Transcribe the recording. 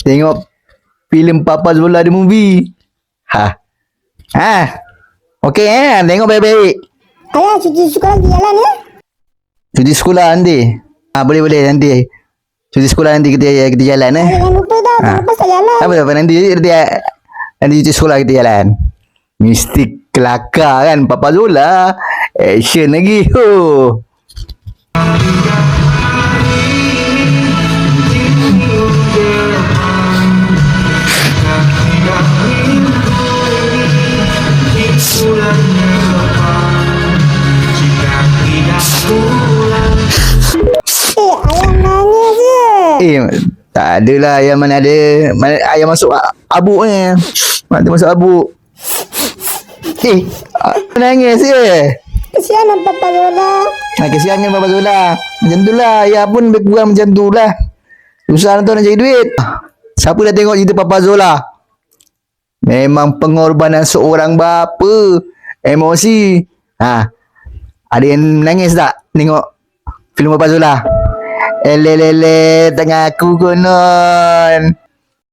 Tengok filem Papa Zola the movie. Ha. Okey tengok baik-baik. Ayah, cuti sekolah di jalan ya? Cuti sekolah nanti. Boleh nanti. Cuti sekolah nanti kita jalan Jangan lupa dah, tahun lepas tak jalan. Apa nanti cuti sekolah kita jalan. Mesti kelakar kan Papa Zola. Action lagi. Ayah nangis je. Tak adalah ayam mana ada. Ayam masuk abuk ni. Mana masuk abuk. Nangis je. Kesian Papa Zola. Kesian kan Papa Zola. Macam tu lah. Ayah pun lebih kurang macam tu lah. Susah tu nak cari duit. Siapa dah tengok cerita Papa Zola? Memang pengorbanan seorang bapa. Emosi. Ada yang menangis tak tengok filem Papa Zola? Elelele tengah aku konon.